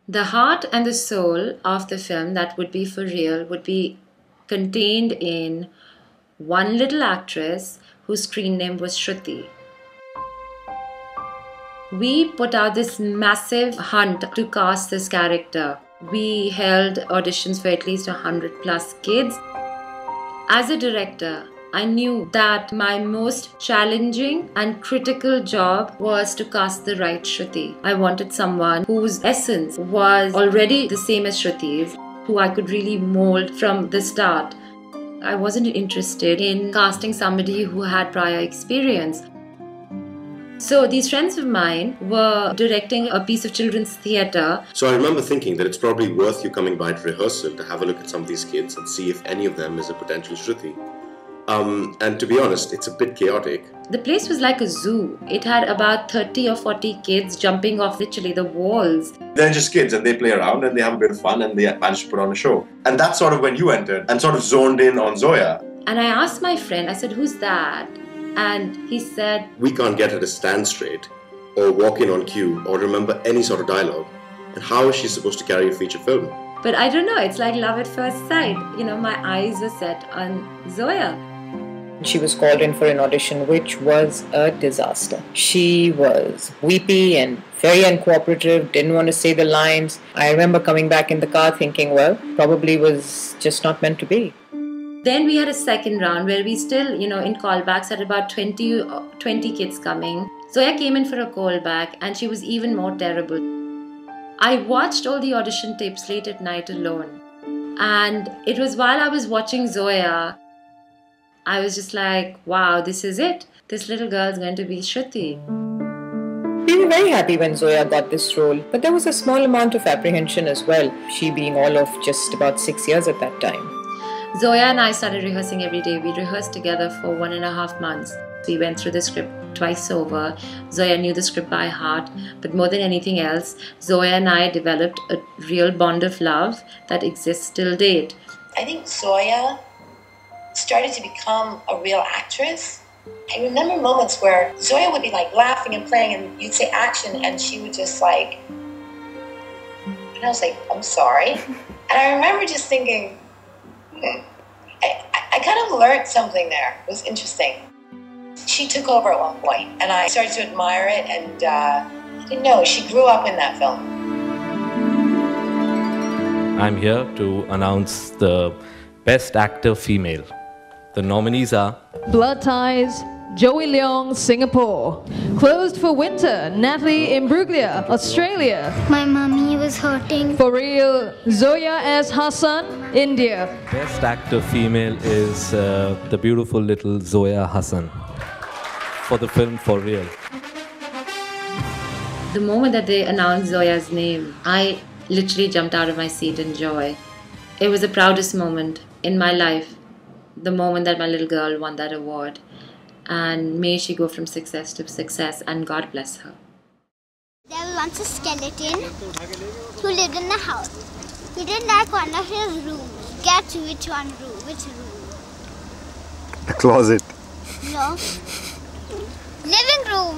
The heart and the soul of the film that would be for real would be contained in one little actress whose screen name was Shruti. We put out this massive hunt to cast this character. We held auditions for at least 100 plus kids. As a director, I knew that my most challenging and critical job was to cast the right Shruti. I wanted someone whose essence was already the same as Shruti's, who I could really mold from the start. I wasn't interested in casting somebody who had prior experience. So these friends of mine were directing a piece of children's theatre. So I remember thinking that it's probably worth you coming by to rehearsal to have a look at some of these kids and see if any of them is a potential Shruti. And to be honest, it's a bit chaotic. The place was like a zoo. It had about 30 or 40 kids jumping off literally the walls. They're just kids and they play around and they have a bit of fun and they manage to put on a show. And that's sort of when you entered and sort of zoned in on Zoya. And I asked my friend, I said, "Who's that?" And he said, "We can't get her to stand straight or walk in on cue or remember any sort of dialogue. And how is she supposed to carry a feature film?" But I don't know, it's like love at first sight. You know, my eyes were set on Zoya. She was called in for an audition, which was a disaster. She was weepy and very uncooperative, didn't want to say the lines. I remember coming back in the car thinking, well, probably was just not meant to be. Then we had a second round where we still, in callbacks had about 20 kids coming. Zoya came in for a callback and she was even more terrible. I watched all the audition tapes late at night alone. And it was while I was watching Zoya, I was just like, wow, this is it. This little girl is going to be Shruti. We were very happy when Zoya got this role, but there was a small amount of apprehension as well, she being all of just about 6 years at that time. Zoya and I started rehearsing every day. We rehearsed together for 1.5 months. We went through the script twice over. Zoya knew the script by heart, but more than anything else, Zoya and I developed a real bond of love that exists till date. I think Zoya started to become a real actress. I remember moments where Zoya would be like laughing and playing and you'd say action and she would just like, and I was like, I'm sorry. And I remember just thinking, I kind of learned something there. It was interesting. She took over at one point and I started to admire it and I didn't know, she grew up in that film. I'm here to announce the Best Actor Female. The nominees are Blood Ties, Joey Leong, Singapore. Closed for Winter, Natalie Imbruglia, Australia. My mommy was hurting. For Real, Zoya H Hassan, India. Best Actor Female is the beautiful little Zoya Hassan for the film For Real. The moment that they announced Zoya's name, I literally jumped out of my seat in joy. It was the proudest moment in my life, the moment that my little girl won that award. And may she go from success to success, and God bless her. There was once a skeleton who lived in the house. He didn't like one of his rooms. Guess which one room? Which room? The closet. No. Living room.